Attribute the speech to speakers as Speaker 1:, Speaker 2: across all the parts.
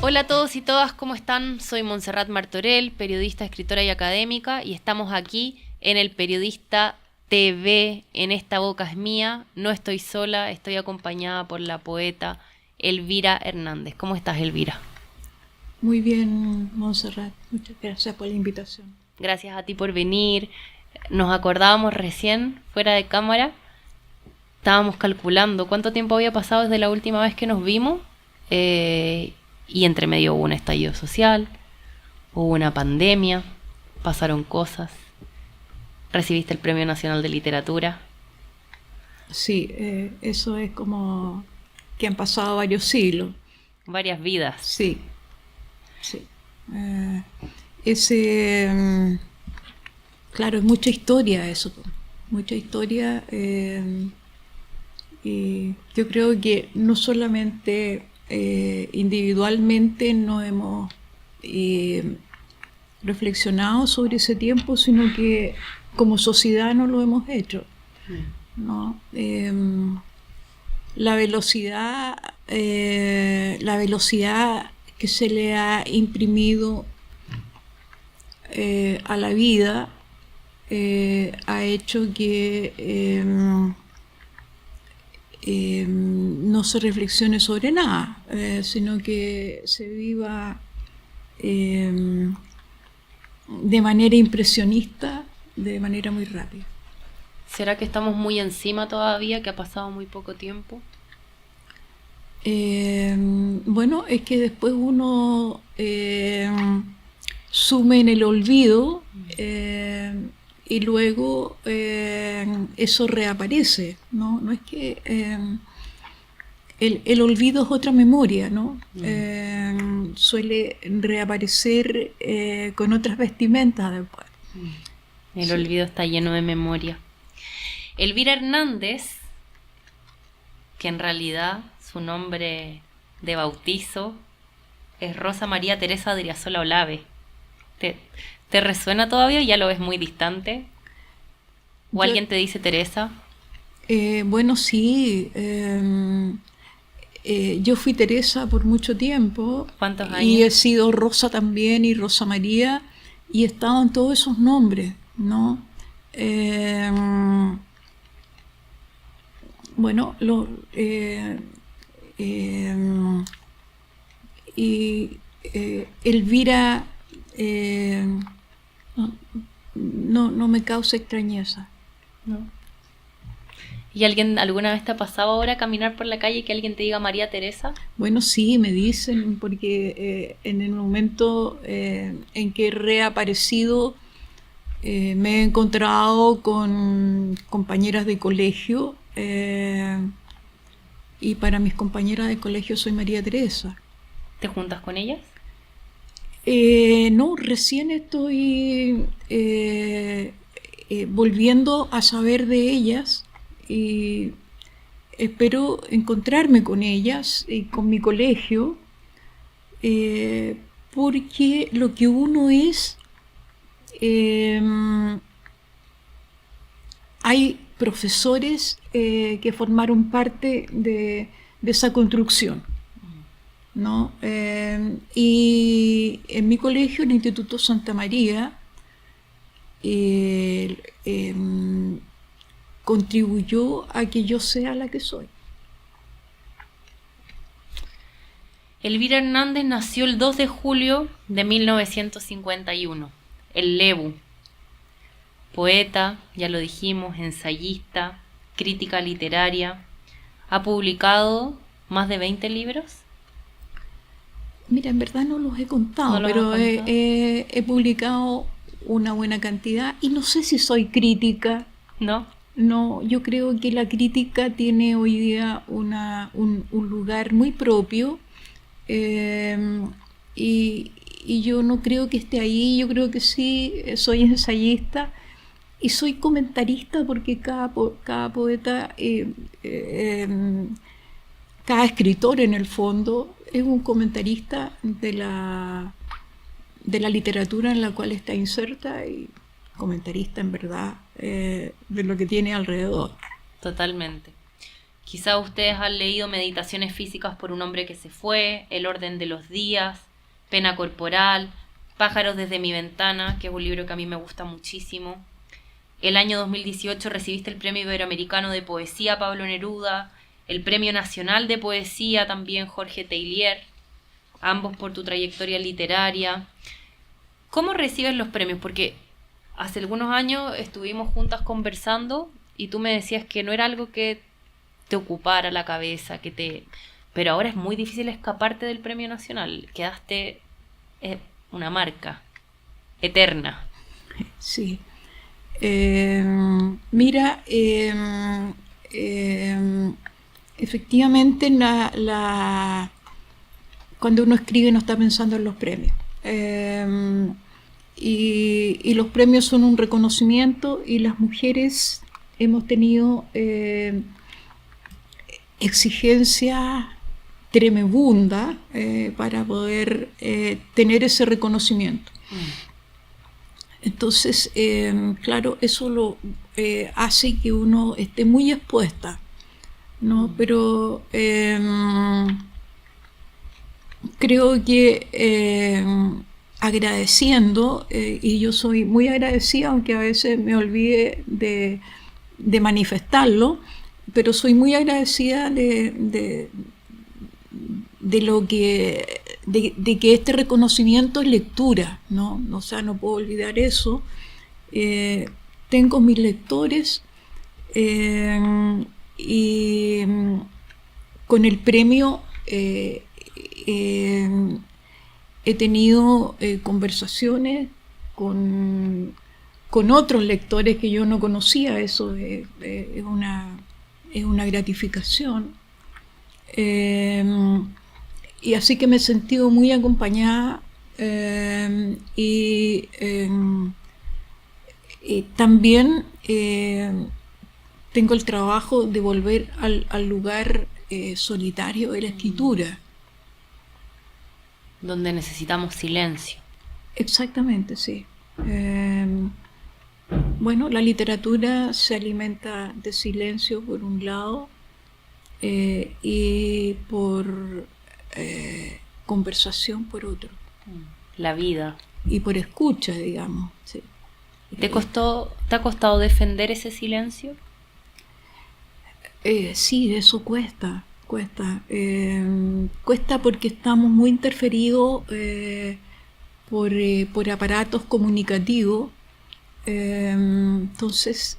Speaker 1: Hola a todos y todas, ¿cómo están? Soy Montserrat Martorell, periodista, escritora y académica, y estamos aquí en el Periodista TV, en Esta Boca es Mía. No estoy sola, estoy acompañada por la poeta Elvira Hernández. ¿Cómo estás, Elvira?
Speaker 2: Muy bien, Montserrat. Muchas gracias por la invitación.
Speaker 1: Gracias a ti por venir. Nos acordábamos recién, fuera de cámara, estábamos calculando cuánto tiempo había pasado desde la última vez que nos vimos, y entre medio hubo un estallido social, hubo una pandemia, pasaron cosas, recibiste el Premio Nacional de Literatura.
Speaker 2: Sí, eso es como que han pasado varios siglos.
Speaker 1: Varias vidas.
Speaker 2: Sí, sí. Eh, ese, claro, es mucha historia eso, mucha historia. Y yo creo que no solamente individualmente no hemos reflexionado sobre ese tiempo, sino que como sociedad no lo hemos hecho, ¿no? La velocidad que se le ha imprimido a la vida ha hecho que no se reflexione sobre nada, sino que se viva de manera impresionista, de manera muy rápida.
Speaker 1: ¿Será que estamos muy encima todavía, que ha pasado muy poco tiempo?
Speaker 2: Bueno, es que después uno sume en el olvido y luego eso reaparece, ¿no? No es que el olvido es otra memoria, ¿no? Suele reaparecer con otras vestimentas después.
Speaker 1: El
Speaker 2: Sí.
Speaker 1: olvido está lleno de memoria. Elvira Hernández, que en realidad su nombre de bautizo es Rosa María Teresa Adriasola Olave. ¿Te resuena todavía o ya lo ves muy distante? ¿O
Speaker 2: Yo,
Speaker 1: alguien te dice Teresa?
Speaker 2: bueno, sí. Yo fui Teresa por mucho tiempo
Speaker 1: ¿Cuántos
Speaker 2: y he
Speaker 1: años?
Speaker 2: sido Rosa también y Rosa María y he estado en todos esos nombres, ¿no? Eh, bueno, eh, y Elvira no, no me causa extrañeza.
Speaker 1: No. ¿Y alguien alguna vez te ha pasado ahora caminar por la calle y que alguien te diga María Teresa?
Speaker 2: Bueno, sí, me dicen, porque en el momento en que he reaparecido, me he encontrado con compañeras de colegio y para mis compañeras de colegio soy María Teresa.
Speaker 1: ¿Te juntas con ellas?
Speaker 2: No, recién estoy volviendo a saber de ellas y espero encontrarme con ellas y con mi colegio, porque lo que uno es, eh, hay profesores que formaron parte de esa construcción, ¿no? Y en mi colegio, el Instituto Santa María, eh, eh, contribuyó a que yo sea la que soy.
Speaker 1: Elvira Hernández nació el 2 de julio de 1951, en Lebu. Poeta, ya lo dijimos, ensayista, crítica literaria. Ha publicado más de 20 libros.
Speaker 2: Mira, en verdad no los he
Speaker 1: ¿No
Speaker 2: contado,
Speaker 1: los has
Speaker 2: pero
Speaker 1: contado?
Speaker 2: he publicado una buena cantidad y no sé si soy crítica.
Speaker 1: ¿No?
Speaker 2: No, yo creo que la crítica tiene hoy día un lugar muy propio, eh, y yo no creo que esté ahí. Yo creo que sí, soy ensayista y soy comentarista, porque cada poeta, cada escritor en el fondo es un comentarista de la literatura en la cual está inserta y comentarista en verdad de lo que tiene alrededor.
Speaker 1: Totalmente. Quizá ustedes han leído Meditaciones físicas por un hombre que se fue, El orden de los días, Pena corporal, Pájaros desde mi ventana, que es un libro que a mí me gusta muchísimo. El año 2018 recibiste el Premio Iberoamericano de Poesía Pablo Neruda, el Premio Nacional de Poesía también Jorge Teillier, ambos por tu trayectoria literaria. ¿Cómo recibes los premios? Porque hace algunos años estuvimos juntas conversando y tú me decías que no era algo que te ocupara la cabeza, pero ahora es muy difícil escaparte del Premio Nacional. Quedaste una marca eterna.
Speaker 2: Sí. Mira, efectivamente cuando uno escribe no está pensando en los premios. Y los premios son un reconocimiento, y las mujeres hemos tenido exigencias tremebundas para poder tener ese reconocimiento. Entonces, claro, eso lo hace que uno esté muy expuesta, ¿no? Pero creo que agradeciendo, y yo soy muy agradecida, aunque a veces me olvide de manifestarlo, pero soy muy agradecida de lo que este reconocimiento es lectura, ¿no? O sea, no puedo olvidar eso. Tengo mis lectores, y con el premio he tenido conversaciones con otros lectores que yo no conocía. Eso es una gratificación. Y así que me he sentido muy acompañada, y también tengo el trabajo de volver al lugar solitario de la escritura.
Speaker 1: Donde necesitamos silencio.
Speaker 2: Exactamente, sí. Bueno, la literatura se alimenta de silencio por un lado, y por conversación por otro.
Speaker 1: La vida.
Speaker 2: Y por escucha, digamos. Sí.
Speaker 1: ¿Te ha costado defender ese silencio?
Speaker 2: Sí, eso cuesta. Cuesta porque estamos muy interferidos por aparatos comunicativos. Entonces,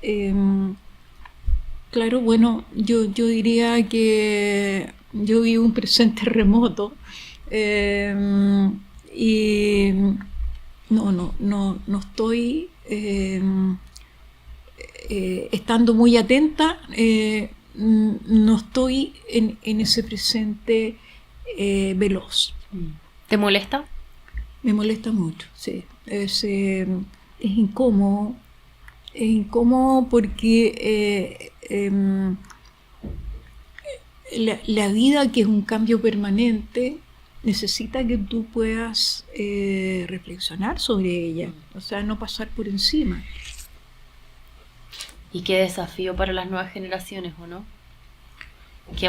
Speaker 2: claro, bueno, yo diría que yo vivo un presente remoto, y no estoy estando muy atenta, no estoy en ese presente veloz.
Speaker 1: ¿Te molesta?
Speaker 2: Me molesta mucho, sí. Es incómodo. Es incómodo porque la vida, que es un cambio permanente, necesita que tú puedas reflexionar sobre ella, o sea, no pasar por encima.
Speaker 1: Y qué desafío para las nuevas generaciones, ¿o no? Que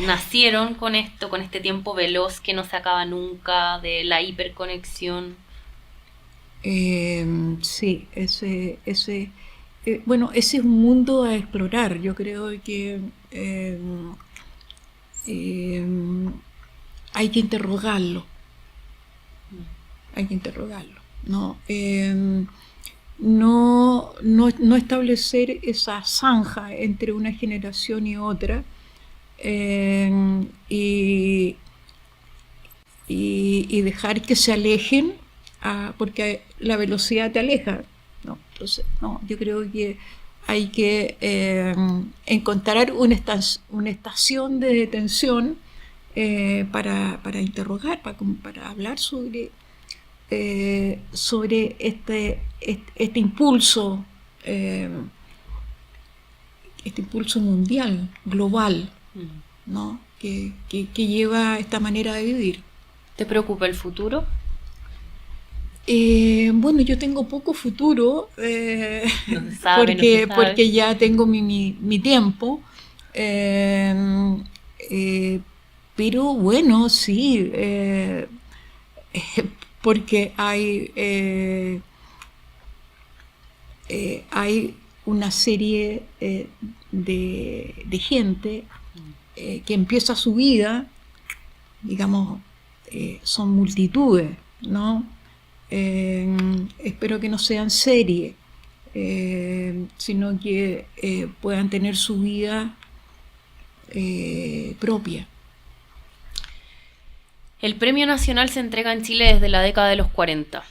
Speaker 1: nacieron con este tiempo veloz que no se acaba nunca, de la hiperconexión.
Speaker 2: Sí, bueno, ese es un mundo a explorar. Yo creo que hay que interrogarlo. No establecer esa zanja entre una generación y otra, y dejar que se alejen, porque la velocidad te aleja, ¿no? Entonces, no, yo creo que hay que encontrar una estación de detención para interrogar, para hablar sobre este impulso mundial, global, ¿no? que lleva esta manera de vivir.
Speaker 1: ¿Te preocupa el futuro?
Speaker 2: Bueno, yo tengo poco futuro,
Speaker 1: no se sabe.
Speaker 2: porque ya tengo mi tiempo, Eh, pero bueno, sí, porque hay una serie de gente que empieza su vida, digamos, son multitudes, ¿no? Espero que no sean serie, sino que puedan tener su vida propia.
Speaker 1: El Premio Nacional se entrega en Chile desde la década de los 40.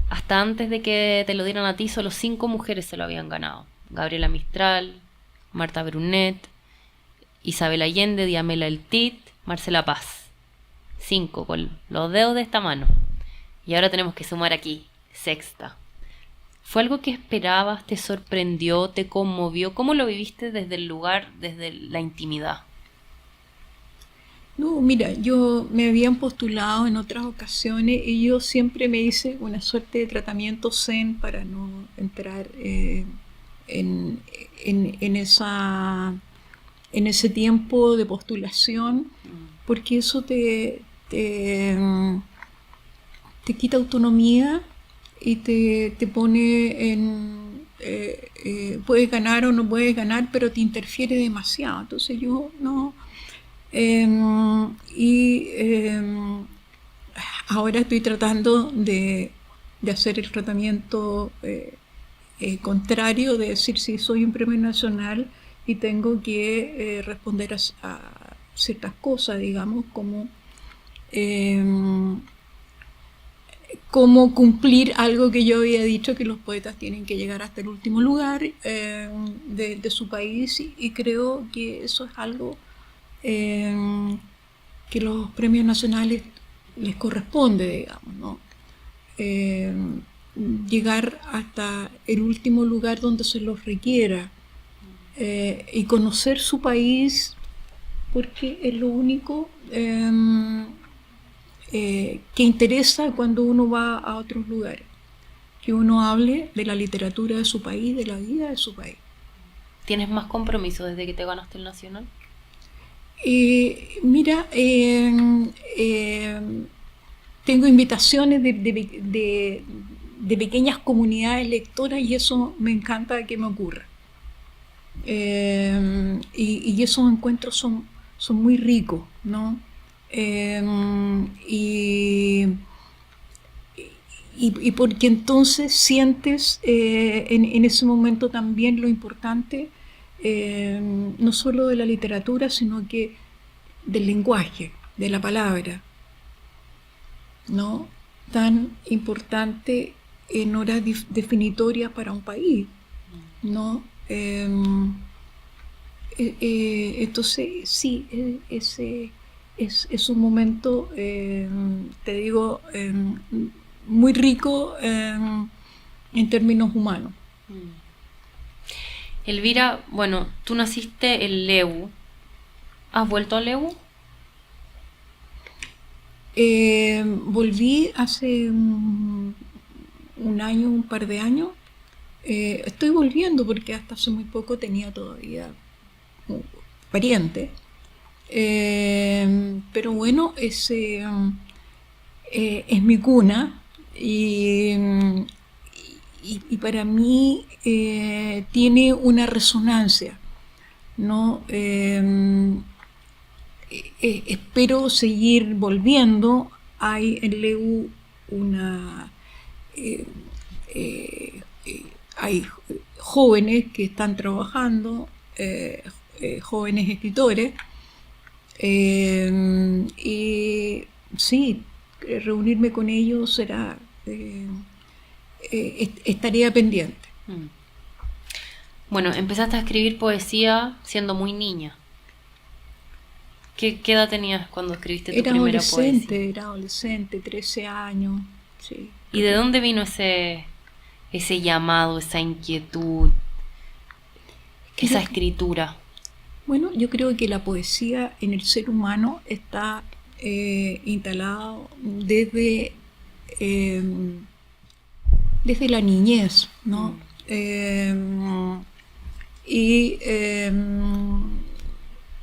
Speaker 1: Hasta antes de que te lo dieran a ti, solo 5 mujeres se lo habían ganado. Gabriela Mistral, Marta Brunet, Isabel Allende, Diamela El Tit, Marcela Paz. 5 con los dedos de esta mano. Y ahora tenemos que sumar aquí, sexta. ¿Fue algo que esperabas, te sorprendió, te conmovió? ¿Cómo lo viviste desde el lugar, desde la intimidad?
Speaker 2: No, mira, yo me habían postulado en otras ocasiones y yo siempre me hice una suerte de tratamiento zen para no entrar en, en ese tiempo de postulación, porque eso te quita autonomía y te pone en... puedes ganar o no puedes ganar, pero te interfiere demasiado. Entonces yo no... ahora estoy tratando de hacer el tratamiento contrario, de decir si soy un premio nacional y tengo que responder a ciertas cosas, digamos, como cumplir algo que yo había dicho, que los poetas tienen que llegar hasta el último lugar de su país, y creo que eso es algo que los premios nacionales les corresponde, digamos, ¿no? Llegar hasta el último lugar donde se los requiera y conocer su país, porque es lo único que interesa cuando uno va a otros lugares, que uno hable de la literatura de su país, de la vida de su país.
Speaker 1: ¿Tienes más compromiso desde que te ganaste el nacional?
Speaker 2: Mira, tengo invitaciones de pequeñas comunidades lectoras y eso me encanta que me ocurra. Y esos encuentros son muy ricos, ¿no? Y porque entonces sientes en ese momento también lo importante, no solo de la literatura, sino que del lenguaje, de la palabra, ¿no? Tan importante en horas definitorias para un país, ¿no? Entonces, sí, ese es un momento, te digo, muy rico en términos humanos.
Speaker 1: Elvira, bueno, tú naciste en Lebu. ¿Has vuelto a Lebu?
Speaker 2: Volví hace un año, un par de años. Estoy volviendo porque hasta hace muy poco tenía todavía pariente. Pero bueno, es mi cuna y para mí tiene una resonancia, ¿no? Espero seguir volviendo. Hay en Lebu hay jóvenes que están trabajando, jóvenes escritores, y sí, reunirme con ellos será estaría pendiente.
Speaker 1: Bueno, empezaste a escribir poesía siendo muy niña. ¿Qué edad tenías cuando escribiste tu primera poesía?
Speaker 2: Era adolescente, 13 años, sí.
Speaker 1: ¿Y de dónde vino ese llamado, esa inquietud, esa escritura?
Speaker 2: Bueno, yo creo que la poesía en el ser humano está instalado desde la niñez, ¿no? Y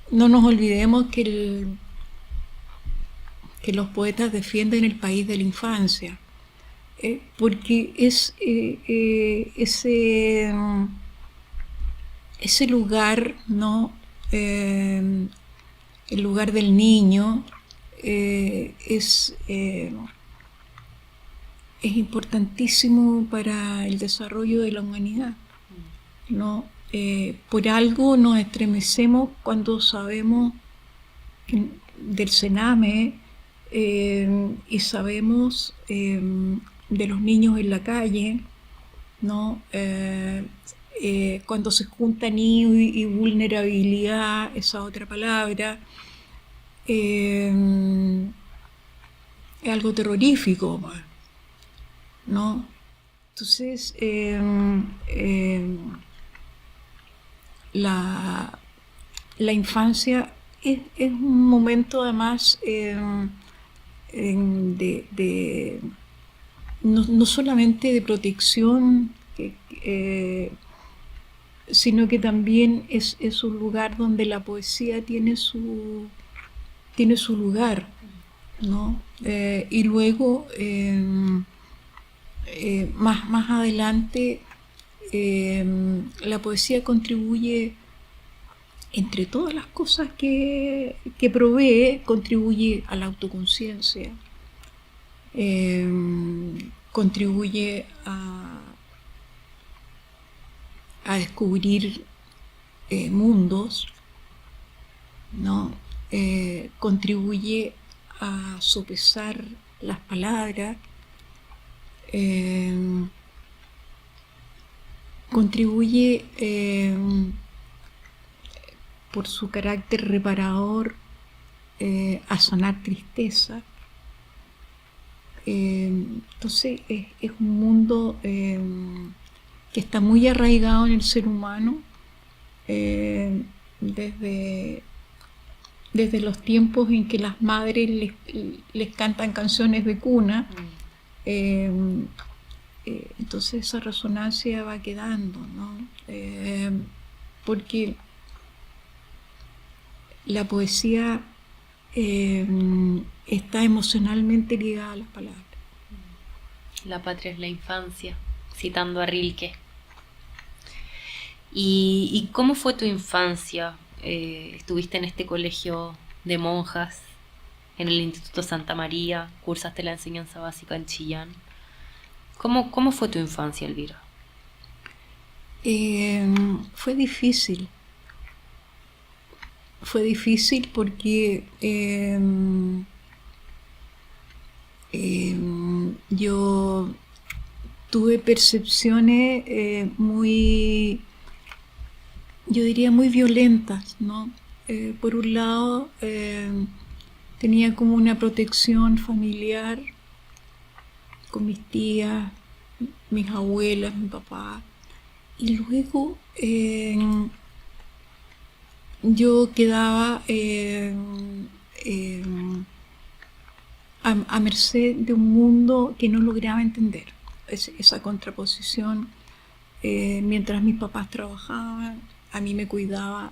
Speaker 2: no nos olvidemos que los poetas defienden el país de la infancia, porque es ese lugar, ¿no? El lugar del niño es importantísimo para el desarrollo de la humanidad, ¿no? Por algo nos estremecemos cuando sabemos del Sename y sabemos de los niños en la calle, ¿no? Cuando se juntan niños y vulnerabilidad, esa otra palabra, es algo terrorífico, ¿no? Entonces, la infancia es un momento además no solamente de protección, sino que también es un lugar donde la poesía tiene su lugar, ¿no? Y luego, más adelante, la poesía contribuye, entre todas las cosas que provee, contribuye a la autoconciencia, contribuye a descubrir mundos, ¿no? Contribuye a sopesar las palabras, contribuye por su carácter reparador a sanar tristeza. Entonces es un mundo que está muy arraigado en el ser humano desde los tiempos en que las madres les cantan canciones de cuna. Entonces esa resonancia va quedando, ¿no? Porque la poesía está emocionalmente ligada a las palabras.
Speaker 1: La patria es la infancia, citando a Rilke. ¿Y cómo fue tu infancia? ¿Estuviste en este colegio de monjas, en el Instituto Santa María? ¿Cursaste la enseñanza básica en Chillán? ¿Cómo fue tu infancia, Elvira?
Speaker 2: Fue difícil. Fue difícil porque yo tuve percepciones muy, yo diría, muy violentas, ¿no? Por un lado, tenía como una protección familiar con mis tías, mis abuelas, mi papá, y luego yo quedaba a merced de un mundo que no lograba entender. Esa contraposición, mientras mis papás trabajaban, a mí me cuidaba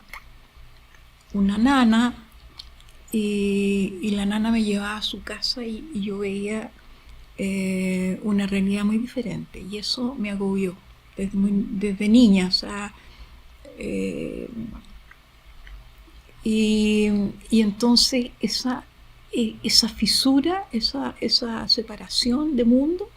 Speaker 2: una nana y la nana me llevaba a su casa y yo veía una realidad muy diferente, y eso me agobió desde niña, o sea, y entonces esa fisura, esa separación de mundo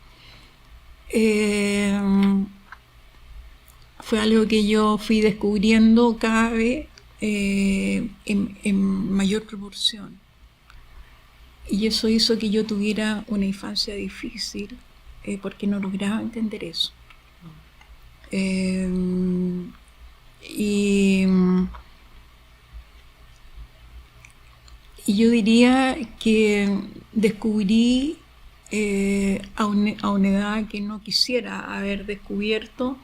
Speaker 2: fue algo que yo fui descubriendo cada vez en mayor proporción, y eso hizo que yo tuviera una infancia difícil porque no lograba entender eso. Y yo diría que descubrí a una edad que no quisiera haber descubierto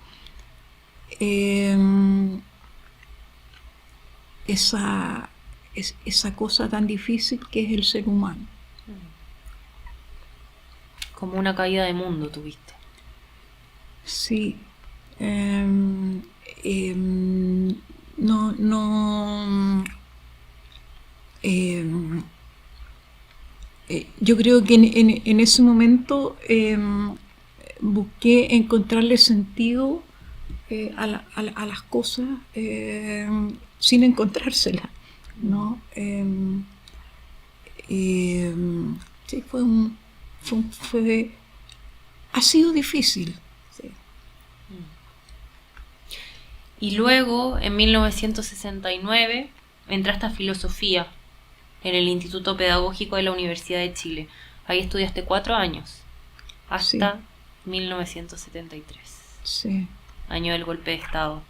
Speaker 2: esa cosa tan difícil que es el ser humano.
Speaker 1: Como una caída de mundo tuviste.
Speaker 2: Sí. no, no, yo creo que en ese momento busqué encontrarle sentido a las cosas sin encontrársela, ¿no? Sí, ha sido difícil. Sí.
Speaker 1: Y luego, en 1969, entraste a filosofía en el Instituto Pedagógico de la Universidad de Chile. Ahí estudiaste 4 años, hasta 1973.
Speaker 2: Sí.
Speaker 1: Año del golpe de Estado.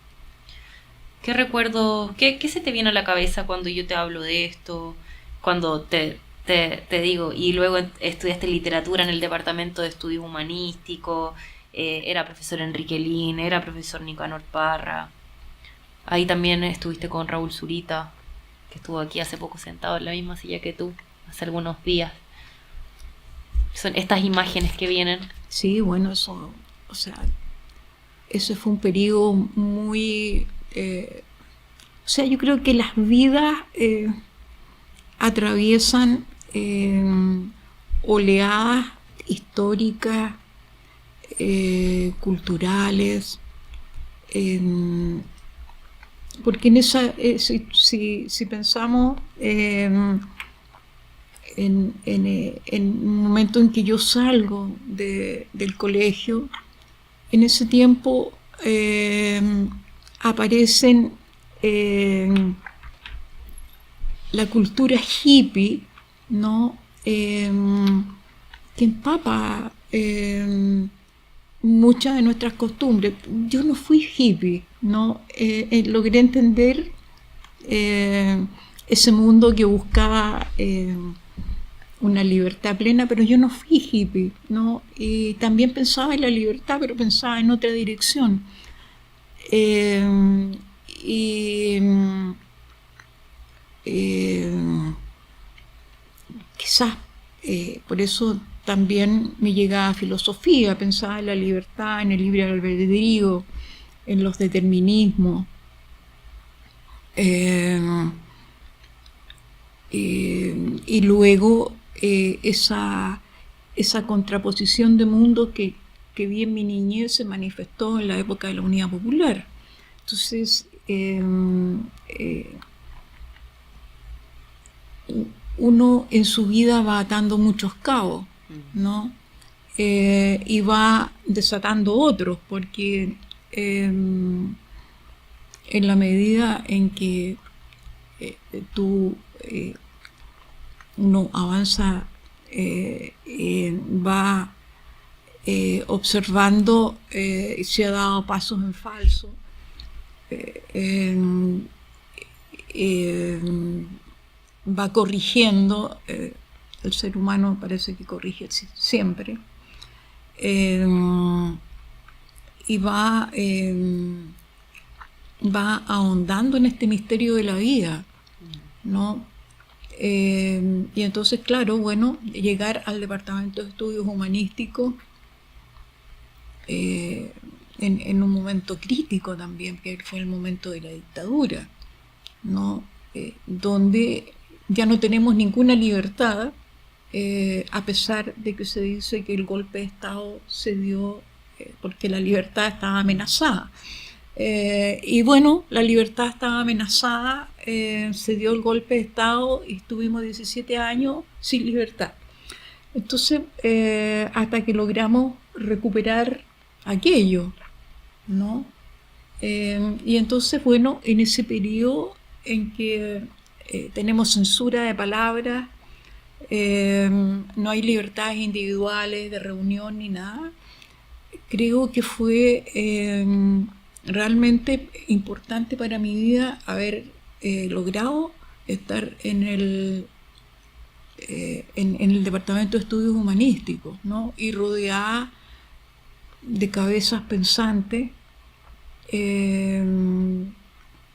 Speaker 1: ¿Qué recuerdo, qué se te viene a la cabeza cuando yo te hablo de esto? Cuando te digo, y luego estudiaste literatura en el Departamento de Estudios Humanísticos, era profesor Enrique Lin, era profesor Nicanor Parra. Ahí también estuviste con Raúl Zurita, que estuvo aquí hace poco sentado en la misma silla que tú, hace algunos días. Son estas imágenes que vienen.
Speaker 2: Sí, bueno, eso, o sea, ese fue un periodo muy... o sea, yo creo que las vidas atraviesan oleadas históricas, culturales, porque en esa, si pensamos en un momento en que yo salgo del colegio, en ese tiempo aparecen la cultura hippie, ¿no? Que empapa muchas de nuestras costumbres. Yo no fui hippie, ¿no? Logré entender ese mundo que buscaba una libertad plena, pero yo no fui hippie, ¿no? Y también pensaba en la libertad, pero pensaba en otra dirección. Quizás por eso también me llegaba a filosofía, pensaba en la libertad, en el libre albedrío, en los determinismos. Y luego esa contraposición de mundo que vi en mi niñez se manifestó en la época de la Unidad Popular. Entonces, uno en su vida va atando muchos cabos, ¿no? Y va desatando otros, porque en la medida en que uno avanza, va observando, se ha dado pasos en falso, va corrigiendo, el ser humano parece que corrige siempre, y va ahondando en este misterio de la vida, ¿no? Y entonces, claro, bueno, llegar al Departamento de Estudios Humanísticos en un momento crítico también, que fue el momento de la dictadura, ¿no? Donde ya no tenemos ninguna libertad, a pesar de que se dice que el golpe de Estado se dio porque la libertad estaba amenazada. Y bueno, la libertad estaba amenazada, se dio el golpe de Estado y estuvimos 17 años sin libertad. Entonces, hasta que logramos recuperar aquello, ¿no? Y entonces, bueno, en ese periodo en que tenemos censura de palabras, no hay libertades individuales de reunión ni nada, creo que fue realmente importante para mi vida haber logrado estar en el Departamento de Estudios Humanísticos, ¿no? Y rodeada de cabezas pensantes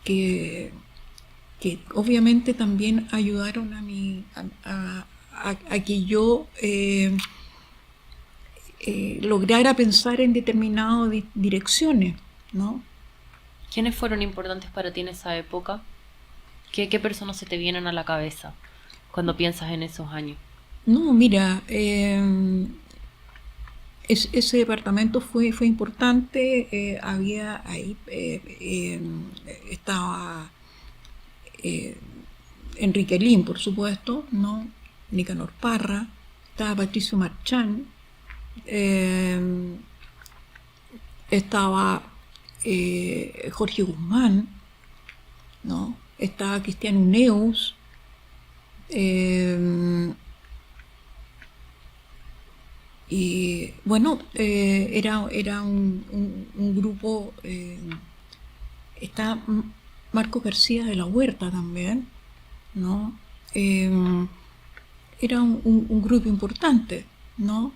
Speaker 2: que obviamente también ayudaron a que yo lograra pensar en determinadas direcciones, ¿no?
Speaker 1: ¿Quiénes fueron importantes para ti en esa época? ¿Qué personas se te vienen a la cabeza cuando piensas en esos años?
Speaker 2: No, mira, ese departamento fue importante. Había ahí, estaba Enrique Lin, por supuesto, ¿no? Nicanor Parra, estaba Patricio Marchán, estaba Jorge Guzmán, ¿no? Estaba Cristian Uneus, y bueno, era un grupo. Está Marco García de la Huerta también, ¿no? Era un grupo importante, ¿no?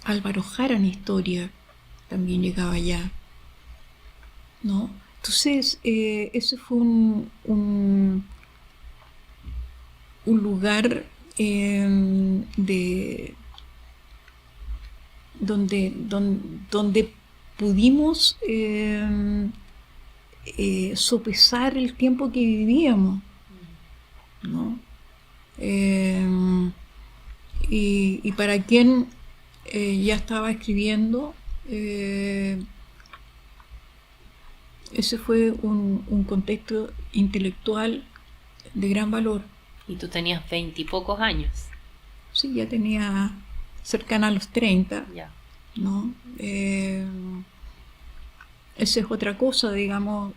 Speaker 2: Álvaro Jara en historia también llegaba allá, ¿no? Entonces, ese fue un lugar donde pudimos sopesar el tiempo que vivíamos, ¿no? Y para quien ya estaba escribiendo, ese fue un contexto intelectual de gran valor.
Speaker 1: Y tú tenías 20 y pocos años.
Speaker 2: Sí, ya tenía cercana a los 30,
Speaker 1: Ya.
Speaker 2: ¿no? Esa es otra cosa, digamos.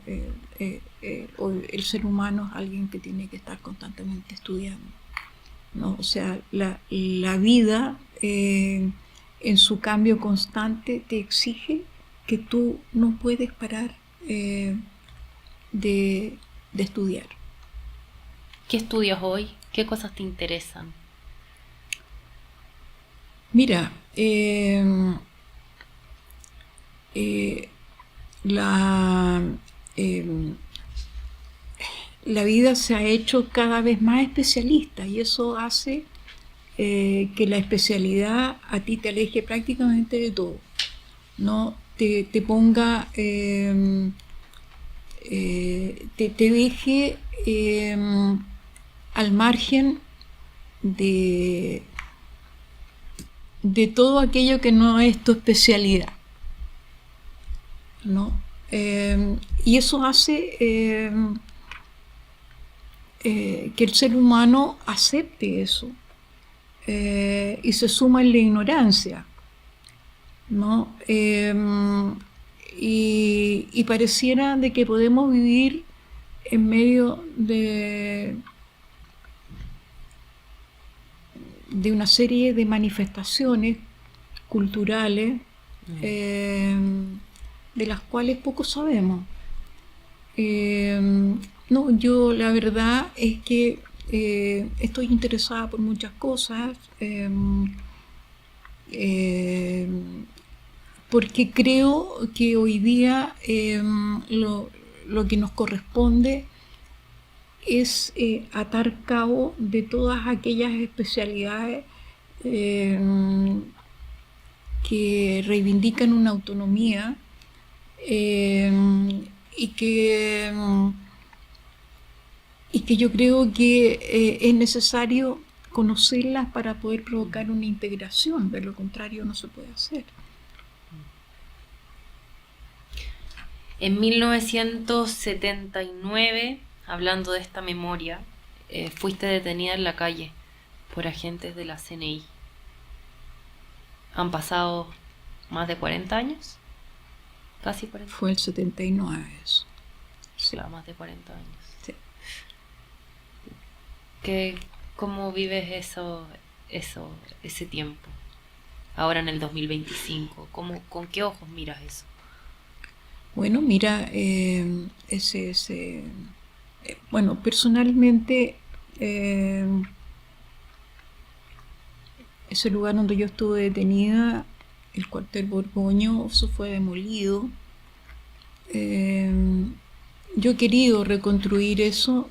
Speaker 2: El ser humano es alguien que tiene que estar constantemente estudiando, ¿no? O sea, la vida en su cambio constante te exige que tú no puedes parar de estudiar.
Speaker 1: ¿Qué estudias hoy? ¿Qué cosas te interesan?
Speaker 2: Mira, la vida se ha hecho cada vez más especialista y eso hace que la especialidad a ti te aleje prácticamente de todo, ¿no? Te ponga, te deje al margen de todo aquello que no es tu especialidad, ¿no? Y eso hace que el ser humano acepte eso y se suma en la ignorancia, ¿no? Y pareciera de que podemos vivir en medio de una serie de manifestaciones culturales de las cuales poco sabemos. No, yo la verdad es que estoy interesada por muchas cosas, porque creo que hoy día lo que nos corresponde es atar cabo de todas aquellas especialidades que reivindican una autonomía y que yo creo que es necesario conocerlas para poder provocar una integración, de lo contrario no se puede hacer.
Speaker 1: En 1979, hablando de esta memoria, fuiste detenida en la calle por agentes de la CNI. ¿Han pasado más de 40 años? Casi 40.
Speaker 2: Fue el 79 eso.
Speaker 1: Sí. Claro, más de 40 años.
Speaker 2: Sí.
Speaker 1: ¿Cómo vives ese tiempo? Ahora en el 2025, ¿con qué ojos miras eso?
Speaker 2: Bueno, mira, bueno, personalmente ese lugar donde yo estuve detenida, el cuartel Borgoño, eso fue demolido. Yo he querido reconstruir eso,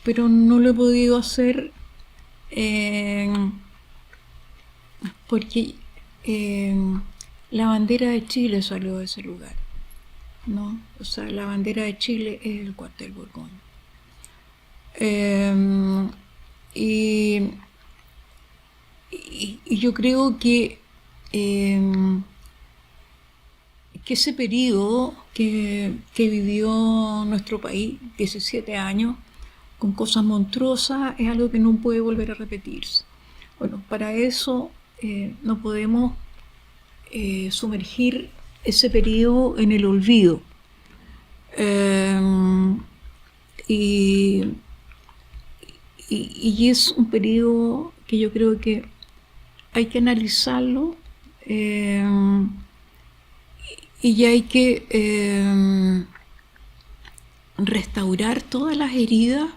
Speaker 2: pero no lo he podido hacer porque la bandera de Chile salió de ese lugar, ¿no? O sea, la bandera de Chile es el cuartel Borgoño. Y yo creo que ese periodo que vivió nuestro país, 17 años, con cosas monstruosas, es algo que no puede volver a repetirse. Bueno, para eso no podemos sumergir ese periodo en el olvido. Y es un periodo que yo creo que hay que analizarlo y hay que restaurar todas las heridas,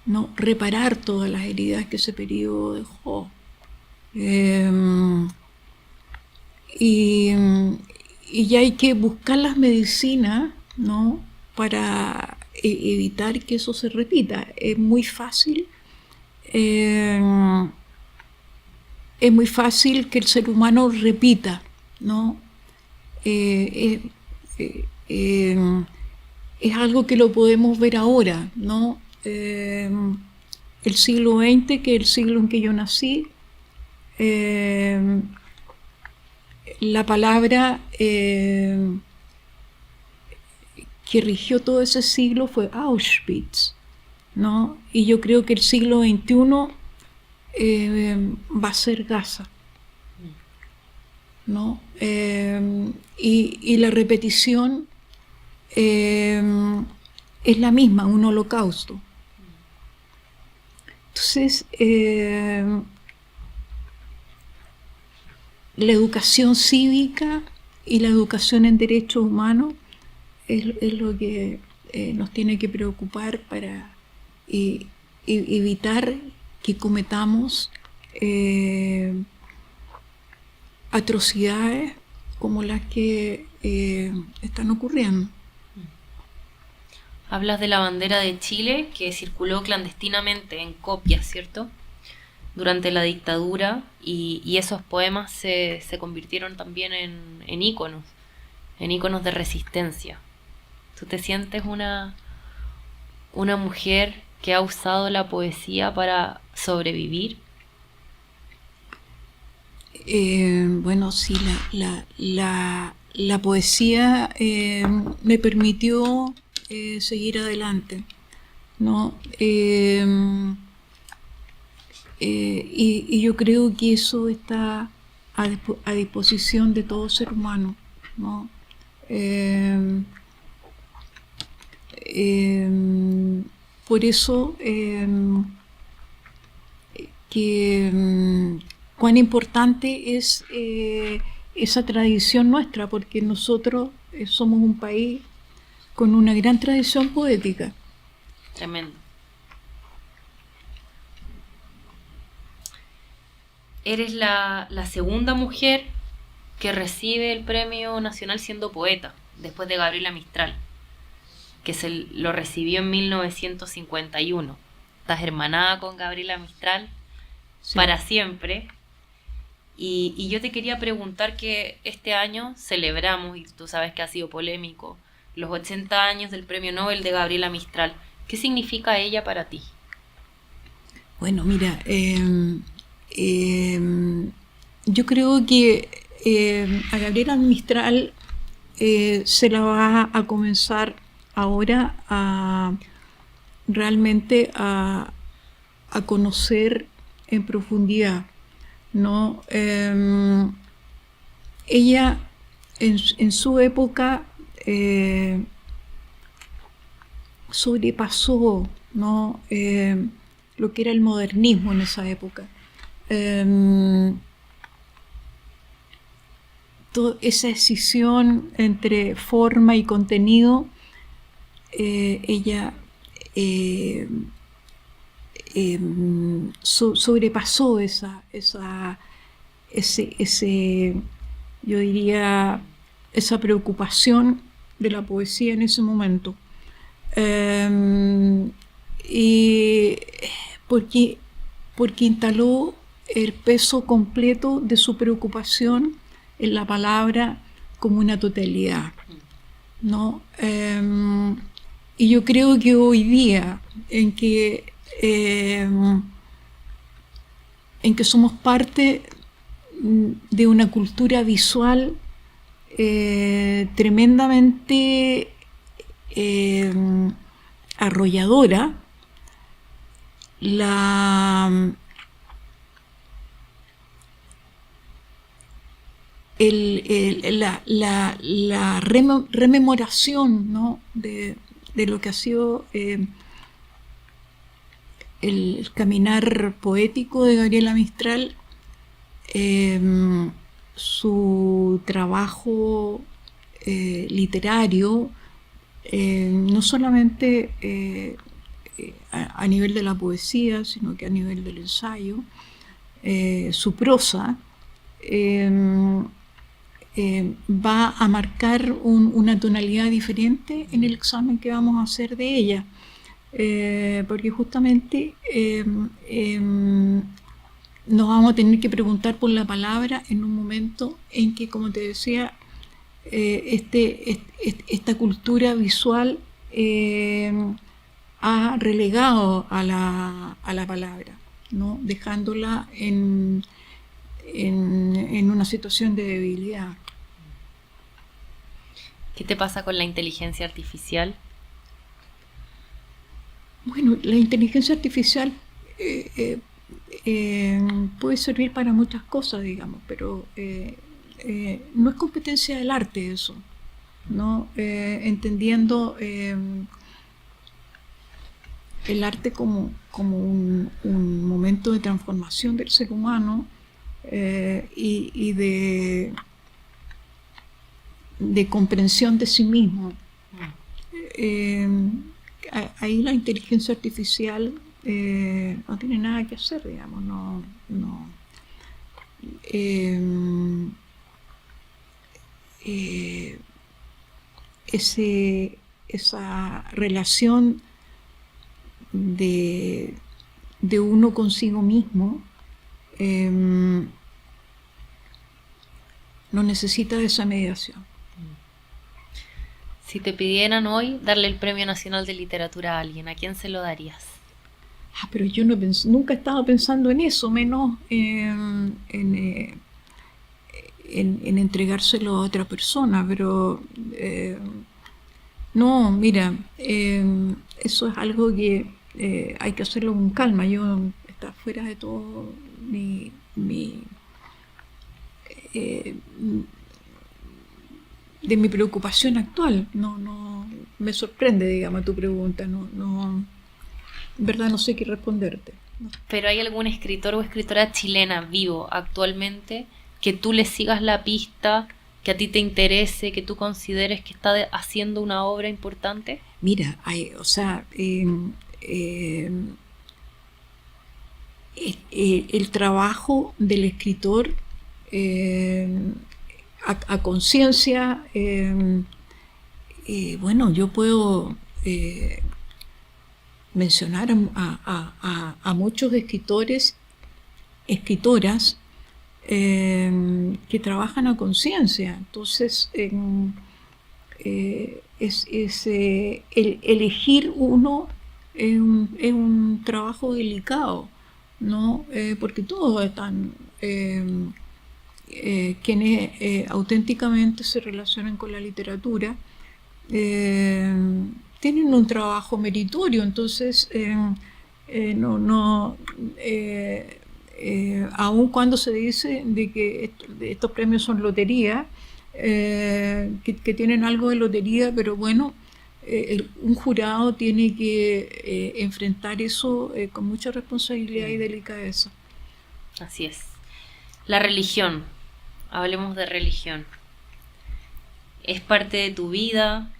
Speaker 2: ¿no? Reparar todas las heridas que ese periodo dejó. Y ya hay que buscar las medicinas, ¿no? Para evitar que eso se repita. Es muy fácil que el ser humano repita, ¿no? Es algo que lo podemos ver ahora, ¿no? El siglo XX, que es el siglo en que yo nací, la palabra que rigió todo ese siglo fue Auschwitz, ¿no? Y yo creo que el siglo XXI va a ser Gaza, ¿no? Y la repetición es la misma, un holocausto. Entonces, la educación cívica y la educación en derechos humanos es lo que nos tiene que preocupar para evitar que cometamos atrocidades como las que están ocurriendo.
Speaker 1: Hablas de la bandera de Chile que circuló clandestinamente en copias, ¿cierto? Durante la dictadura, y esos poemas se convirtieron también en íconos de resistencia. ¿Tú te sientes una mujer que ha usado la poesía para sobrevivir?
Speaker 2: Bueno, sí, la poesía me permitió seguir adelante, ¿no? Y yo creo que eso está a disposición de todo ser humano, ¿no? Por eso cuán importante es esa tradición nuestra, porque nosotros somos un país con una gran tradición poética.
Speaker 1: Tremendo. Eres la segunda mujer que recibe el Premio Nacional siendo poeta, después de Gabriela Mistral, que lo recibió en 1951. Estás hermanada con Gabriela Mistral, sí, para siempre. Y yo te quería preguntar que este año celebramos, y tú sabes que ha sido polémico, los 80 años del Premio Nobel de Gabriela Mistral. ¿Qué significa ella para ti?
Speaker 2: Bueno, mira, yo creo que a Gabriela Mistral se la va a comenzar ahora realmente a conocer en profundidad, ¿no? Ella en su época sobrepasó, ¿no? Lo que era el modernismo en esa época. Toda esa escisión entre forma y contenido, ella sobrepasó yo diría, esa preocupación de la poesía en ese momento. Y porque instaló el peso completo de su preocupación en la palabra como una totalidad, ¿no? Y yo creo que hoy día, en que somos parte de una cultura visual tremendamente arrolladora, la rememoración, ¿no?, de lo que ha sido el caminar poético de Gabriela Mistral, su trabajo literario, no solamente a nivel de la poesía, sino que a nivel del ensayo, su prosa, va a marcar una tonalidad diferente en el examen que vamos a hacer de ella, porque justamente nos vamos a tener que preguntar por la palabra en un momento en que, como te decía, esta cultura visual ha relegado a la palabra, ¿no?, dejándola en una situación de debilidad.
Speaker 1: ¿Qué te pasa con la inteligencia artificial?
Speaker 2: Bueno, la inteligencia artificial puede servir para muchas cosas, digamos, pero no es competencia del arte eso, ¿no? Entendiendo el arte como un momento de transformación del ser humano y de comprensión de sí mismo. Ahí la inteligencia artificial no tiene nada que hacer, digamos, esa relación de uno consigo mismo no necesita de esa mediación.
Speaker 1: Si te pidieran hoy darle el Premio Nacional de Literatura a alguien, ¿a quién se lo darías?
Speaker 2: Pero yo nunca he estado pensando en eso, menos en entregárselo a otra persona, pero no, mira, eso es algo que hay que hacerlo con calma. Está fuera de todo de mi preocupación actual. No me sorprende, digamos, tu pregunta. En verdad no sé qué responderte. No.
Speaker 1: ¿Pero hay algún escritor o escritora chilena vivo actualmente que tú le sigas la pista, que a ti te interese, que tú consideres que está haciendo una obra importante?
Speaker 2: Mira, el trabajo del escritor a conciencia, bueno, yo puedo mencionar a muchos escritores, escritoras que trabajan a conciencia. Entonces elegir uno es un trabajo delicado, ¿no? Porque todos están quienes auténticamente se relacionan con la literatura tienen un trabajo meritorio. Entonces aun cuando se dice de que estos premios son lotería, que tienen algo de lotería, pero bueno, un jurado tiene que enfrentar eso con mucha responsabilidad y delicadeza.
Speaker 1: Así es. La religión, hablemos de religión. ¿Es parte de tu vida?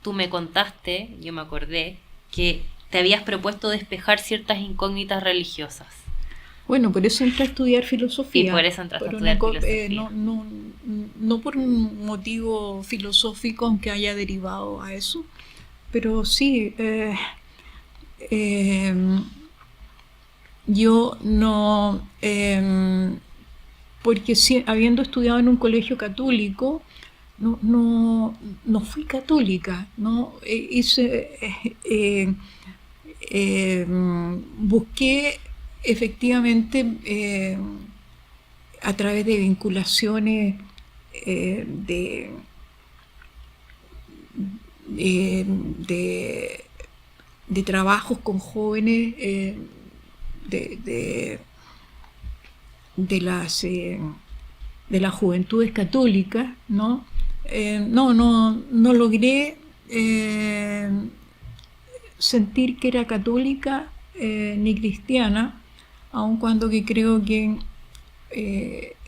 Speaker 1: Tú me contaste, yo me acordé, que te habías propuesto despejar ciertas incógnitas religiosas.
Speaker 2: Bueno, por eso entré a estudiar filosofía.
Speaker 1: Y por eso entraste a estudiar filosofía.
Speaker 2: No por un motivo filosófico, aunque haya derivado a eso, pero sí, yo no porque habiendo estudiado en un colegio católico, no fui católica, ¿no? Busqué efectivamente a través de vinculaciones de trabajos con jóvenes de las juventudes católicas, ¿no? No logré sentir que era católica ni cristiana, aun cuando que creo que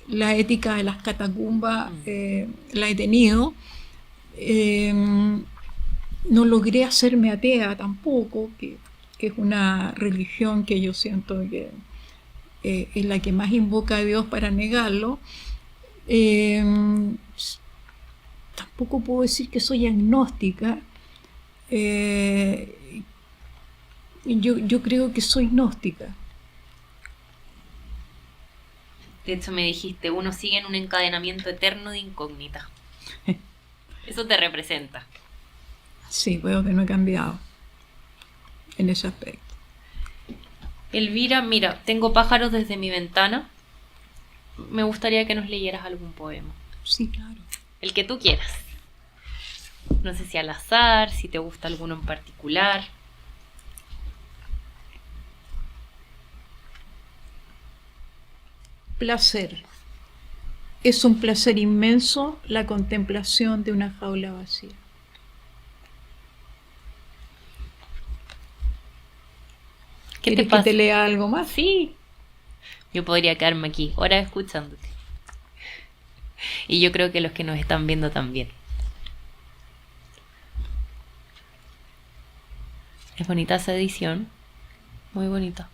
Speaker 2: la ética de las catacumbas la he tenido. No logré hacerme atea tampoco, que es una religión que yo siento que es la que más invoca a Dios para negarlo. Tampoco puedo decir que soy agnóstica. Yo creo que soy gnóstica.
Speaker 1: De hecho me dijiste, uno sigue en un encadenamiento eterno de incógnita. Eso te representa.
Speaker 2: Sí, veo que no he cambiado en ese aspecto.
Speaker 1: Elvira, mira, tengo pájaros desde mi ventana. Me gustaría que nos leyeras algún poema.
Speaker 2: Sí, claro.
Speaker 1: El que tú quieras. No sé si al azar, si te gusta alguno en particular.
Speaker 2: Placer. Es un placer inmenso la contemplación de una jaula vacía.
Speaker 1: ¿Qué te
Speaker 2: ¿Quieres
Speaker 1: pasa?
Speaker 2: que te lea algo más?
Speaker 1: Sí. Yo podría quedarme aquí horas escuchándote. Y yo creo que los que nos están viendo también. Es bonita esa edición. Muy bonita.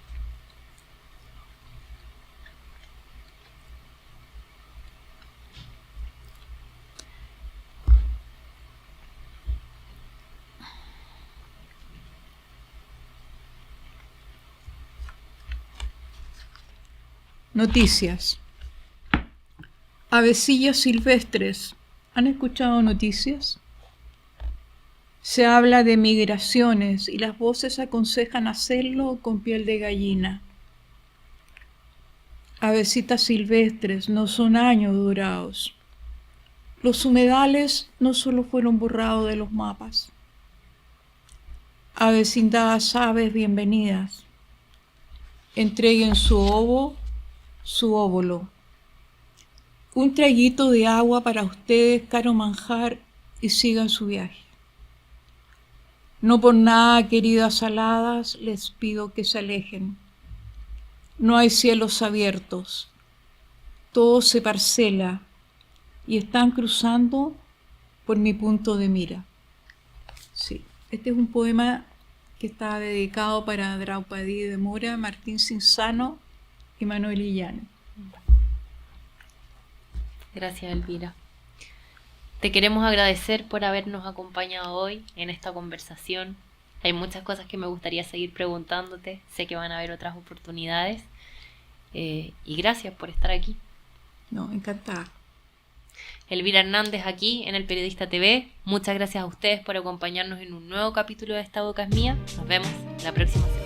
Speaker 2: Noticias. Avecillas silvestres. ¿Han escuchado noticias? Se habla de migraciones y las voces aconsejan hacerlo con piel de gallina. Avecitas silvestres, no son años durados. Los humedales no solo fueron borrados de los mapas. Avecindadas aves bienvenidas. Entreguen su óvulo. Un traguito de agua para ustedes, caro manjar, y sigan su viaje. No por nada, queridas aladas, les pido que se alejen. No hay cielos abiertos. Todo se parcela y están cruzando por mi punto de mira. Sí, este es un poema que está dedicado para Draupadi de Mora, Martín Cinzano y Manuel Illano.
Speaker 1: Gracias, Elvira. Te queremos agradecer por habernos acompañado hoy en esta conversación. Hay muchas cosas que me gustaría seguir preguntándote. Sé que van a haber otras oportunidades. Y gracias por estar aquí.
Speaker 2: No, encantada.
Speaker 1: Elvira Hernández aquí en El Periodista TV. Muchas gracias a ustedes por acompañarnos en un nuevo capítulo de Esta Boca es Mía. Nos vemos la próxima semana.